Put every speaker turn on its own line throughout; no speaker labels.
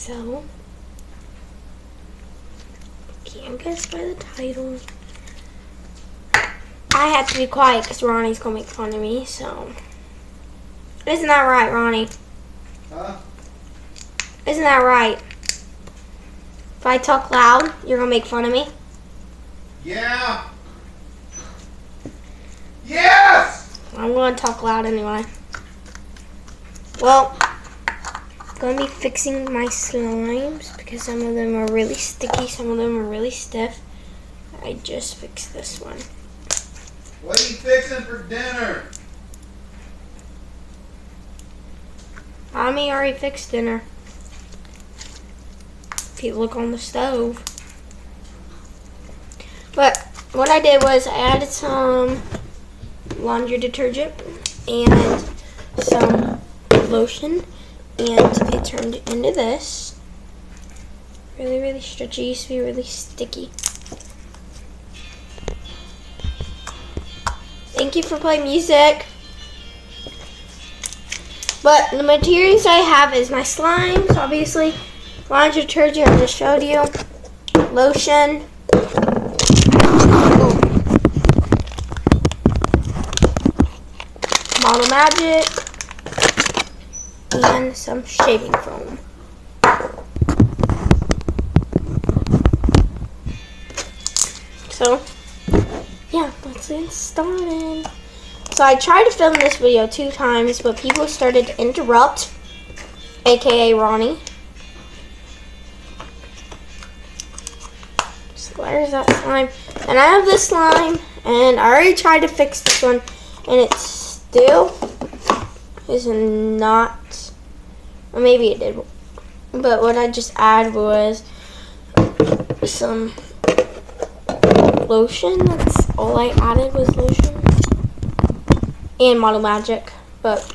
So, can't guess by the title. I have to be quiet because Ronnie's gonna make fun of me, so. Isn't that right, Ronnie?
Huh?
Isn't that right? If I talk loud, you're gonna make fun of me?
Yeah. Yes!
I'm gonna talk loud anyway. Well, I'm gonna be fixing my slimes because some of them are really sticky, some of them are really stiff. I just fixed this one.
What are you fixing for dinner?
Mommy already fixed dinner. If you look on the stove. But what I did was I added some laundry detergent and some lotion, and it turned into this. Really, really stretchy. It used to be really sticky. Thank you for playing music. But the materials I have is my slimes, obviously, laundry detergent I just showed you, lotion, Model Magic, and some shaving foam. So, yeah, let's get started. So I tried to film this video 2 times, but people started to interrupt, aka Ronnie. So where's that slime? And I have this slime, and I already tried to fix this one, and it still is not, or maybe it did, but what I just added was some lotion. That's all I added was lotion. And Model Magic, but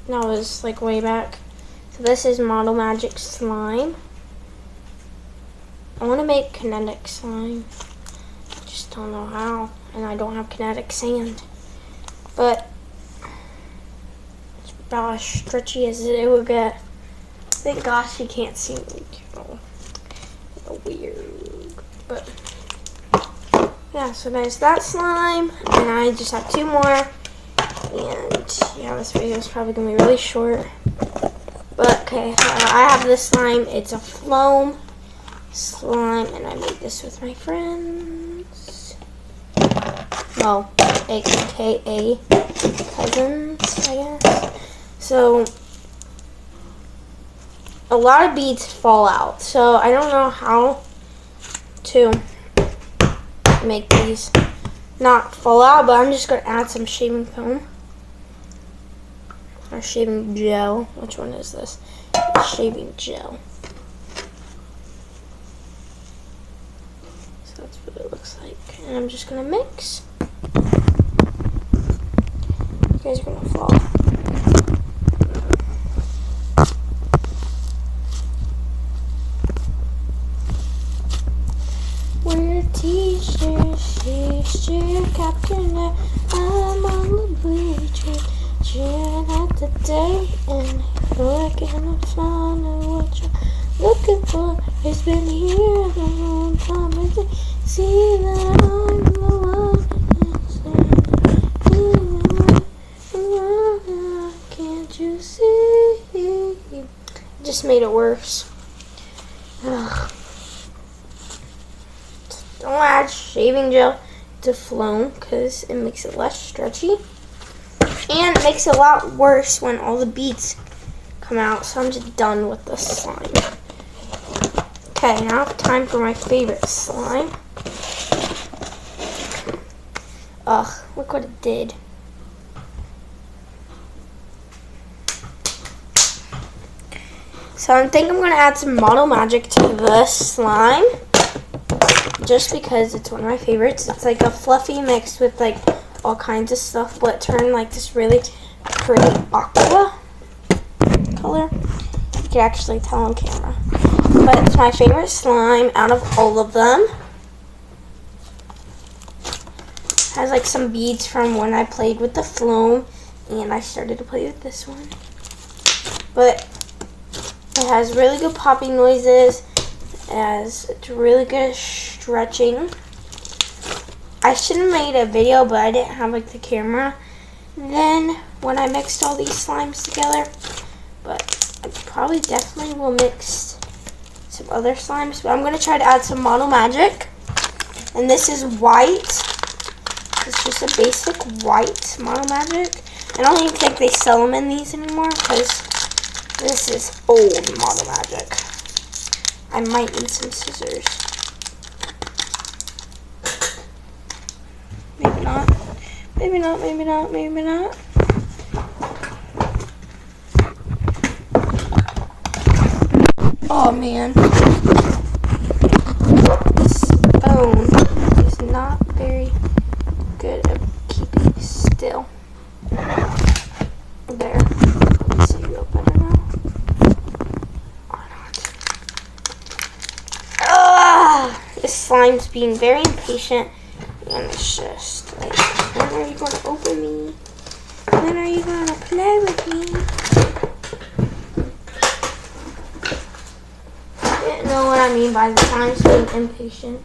that was like way back. So this is Model Magic slime. I want to make kinetic slime. I just don't know how, and I don't have kinetic sand. But it's about as stretchy as it will get. Thank gosh you can't see me. Weird, but yeah. So there's that slime, and I just have 2 more. And yeah, this video is probably going to be really short. But okay, I have this slime. It's a foam slime, and I made this with my friends. Well, aka cousins, I guess. So, a lot of beads fall out. So, I don't know how to make these not fall out, but I'm just going to add some shaving foam. Or shaving gel. Which one is this? Shaving gel. So that's what it looks like. And I'm just gonna mix. You guys are gonna fall. We're teachers, teacher, captain, I'm on the bleachers. Cheering at the day and looking to find out what you're looking for. It's been here a long time. And see that I'm the one. Can't you see? Just made it worse. Ugh. Don't add shaving gel to foam because it makes it less stretchy. And it makes it a lot worse when all the beads come out. So I'm just done with the slime. Okay, now time for my favorite slime. Ugh, look what it did. So I think I'm going to add some Model Magic to this slime. Just because it's one of my favorites. It's like a fluffy mix with like all kinds of stuff, but it turned like this really pretty aqua color. You can actually tell on camera. But it's my favorite slime out of all of them. It has like some beads from when I played with the foam, and I started to play with this one. But it has really good popping noises. It's really good at stretching. I should have made a video, but I didn't have like the camera then when I mixed all these slimes together. But I probably definitely will mix some other slimes. But I'm going to try to add some Model Magic. And this is white. It's just a basic white Model Magic. I don't even think they sell them in these anymore because this is old Model Magic. I might need some scissors. Maybe not. Maybe not, maybe not, maybe not. Oh man. This bone is not very good at keeping still. There. Let's see real better now. Or not. Ah! This slime's being very impatient. And it's just like, when are you going to open me? When are you going to play with me? I didn't know what I mean by the slime's being impatient.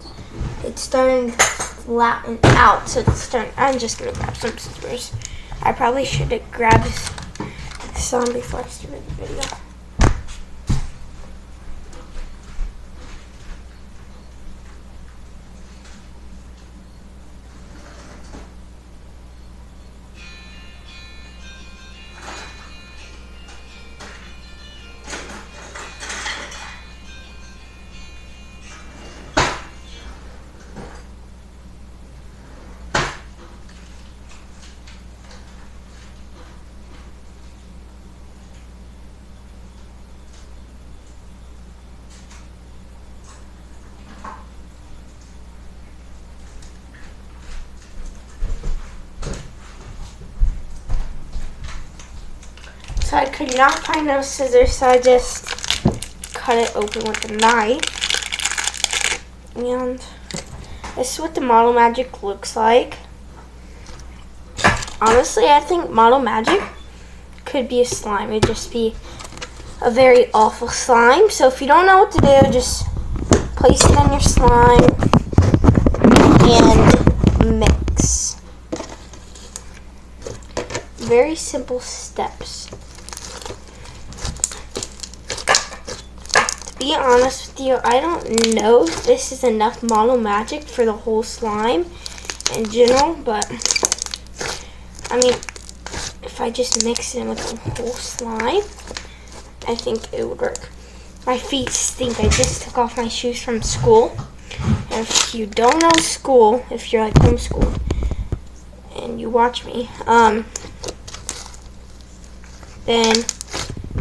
It's starting to flatten out, so it's starting. I'm just going to grab some scissors. I probably should have grabbed some before I started the video. So I could not find those scissors, so I just cut it open with a knife. And this is what the Model Magic looks like. Honestly, I think Model Magic could be a slime. It'd just be a very awful slime. So if you don't know what to do, just place it on your slime and mix. Very simple steps. To be honest with you, I don't know if this is enough Model Magic for the whole slime in general, but I mean, if I just mix it with the whole slime, I think it would work. My feet stink. I just took off my shoes from school. And if you don't know school, if you're like homeschooled and you watch me, then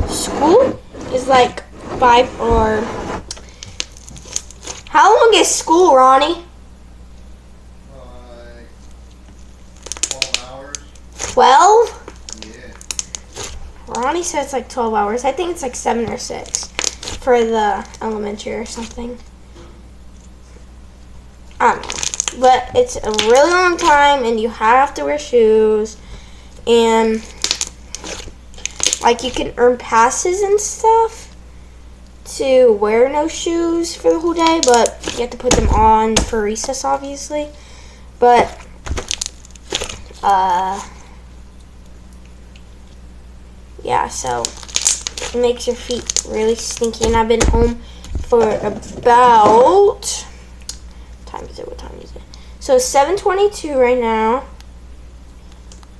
school is like 5 or... How long is school, Ronnie?
12 hours.
12?
Yeah.
Ronnie said it's like 12 hours. I think it's like 7 or 6 for the elementary or something. I don't know. But it's a really long time and you have to wear shoes. And like you can earn passes and stuff to wear no shoes for the whole day, but you have to put them on for recess, obviously. But yeah, so it makes your feet really stinky. And I've been home for about, what time is it? So it's 7:22 right now.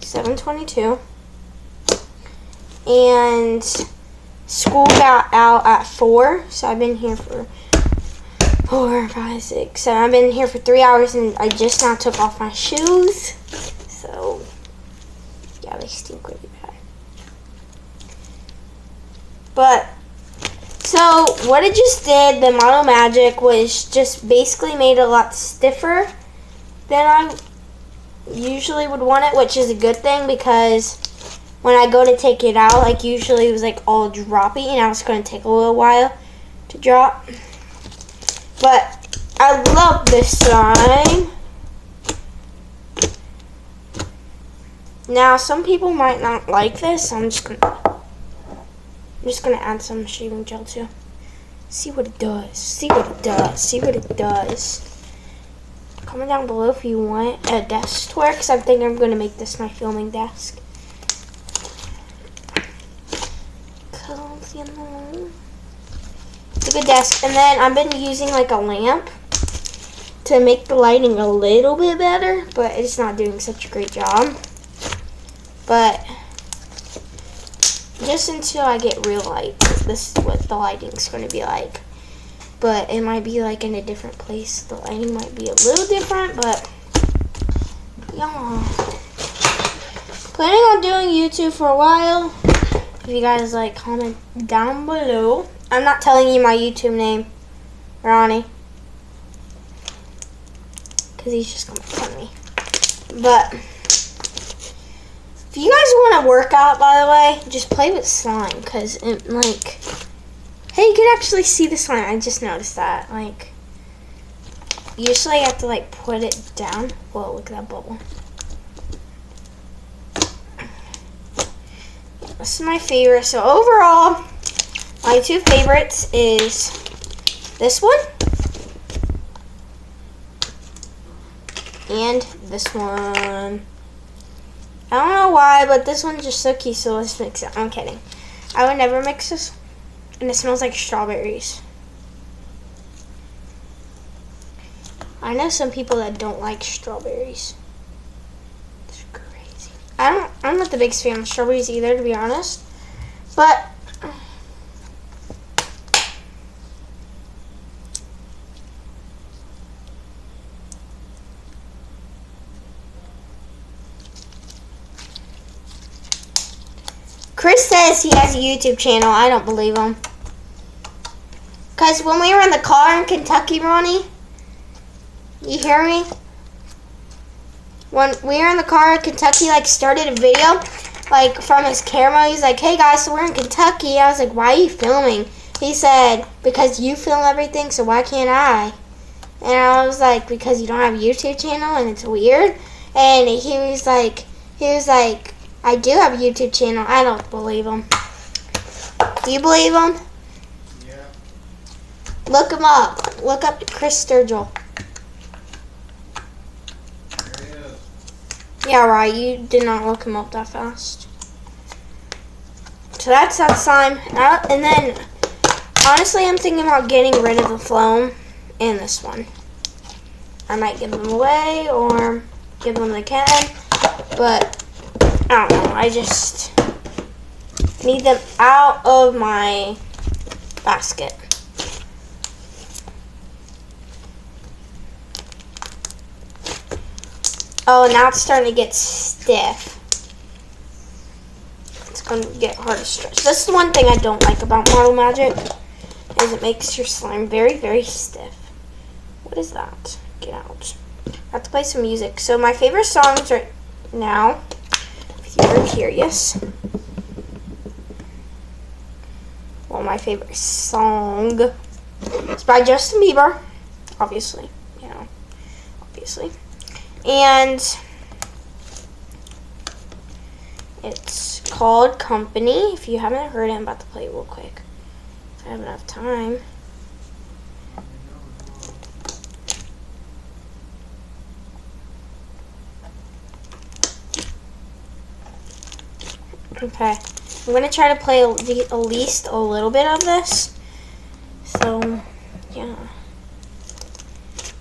7:22. And school got out at 4, so I've been here for 4, 5, 6, 7. I've been here for 3 hours, and I just now took off my shoes. So, yeah, they stink really bad. But, so, what it just did, the Model Magic, was just basically made it a lot stiffer than I usually would want it, which is a good thing because when I go to take it out, like usually it was like all droppy, and now it's going to take a little while to drop. But I love this slime. Now some people might not like this. I'm just gonna. just gonna add some shaving gel too. See what it does. See what it does. See what it does. Comment down below if you want a desk tour, because I'm thinking I'm gonna make this my filming desk. It's a good desk. And then I've been using like a lamp to make the lighting a little bit better, but it's not doing such a great job. But just until I get real light, this is what the lighting's going to be like. But it might be like in a different place. The lighting might be a little different, but yeah. Planning on doing YouTube for a while. If you guys like, comment down below. I'm not telling you my YouTube name, Ronnie, because he's just gonna tell me. But if you guys want to work out, by the way, just play with slime, because it, like, hey, you can actually see the slime. I just noticed that. Like, usually I have to like put it down. Whoa, look at that bubble. This is my favorite. So overall, my two favorites is this one and this one. I don't know why, but this one's just so cute, so let's mix it. I'm kidding. I would never mix this. And it smells like strawberries. I know some people that don't like strawberries. It's crazy. I'm not the biggest fan of strawberries either, to be honest. But Chris says he has a YouTube channel. I don't believe him. Because when we were in the car in Kentucky, Ronnie, you hear me? When we were in the car in Kentucky, like, started a video, like, from his camera. He's like, hey, guys, so we're in Kentucky. I was like, why are you filming? He said, because you film everything, so why can't I? And I was like, because you don't have a YouTube channel and it's weird. And he was like, I do have a YouTube channel. I don't believe him. Do you believe him?
Yeah.
Look him up. Look up Chris Sturgill.
There he is.
Yeah, right. You did not look him up that fast. So that's that slime. And then, honestly, I'm thinking about getting rid of the foam in this one. I might give them away or give them to Ken. But I don't know. I just need them out of my basket. Oh, now it's starting to get stiff. It's going to get hard to stretch. That's the one thing I don't like about Model Magic, is it makes your slime very, very stiff. What is that? Get out. I have to play some music. So my favorite songs right now, if you're curious. Well, my favorite song is by Justin Bieber, obviously, you know, obviously. And it's called Company. If you haven't heard it, I'm about to play it real quick. If I have enough time. Okay, I'm going to try to play at least a little bit of this. So, yeah.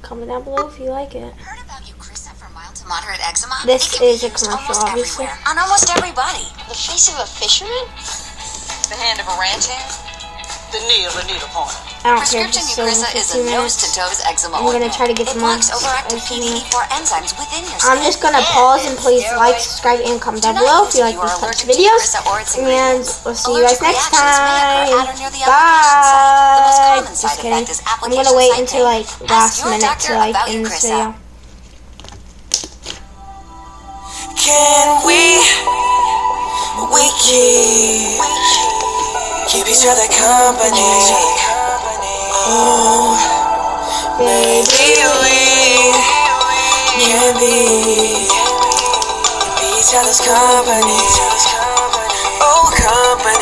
Comment down below if you like it.
Heard about Eucrisa for mild to moderate eczema?
This
It can be
is a
used
commercial,
almost
obviously.
everywhere, on almost everybody.
The face of a fisherman?
The hand of a ranch hand?
The knee of a needlepoint.
I don't care if
Prescription
it's still in
Eucrisa is
15
a
minutes.
nose-to-toes eczema
I'm gonna
ointment.
try to get
It
some
blocks
more.
overactive PDE4 enzymes within your skin.
I'm just gonna pause and please like, subscribe, and comment down below if you like these types of videos. And we'll see you guys next time. Bye. Just kidding. I'm gonna wait until like last minute to like end this video.
Can we keep each other company? Oh, maybe we can be each other's company. Oh, company.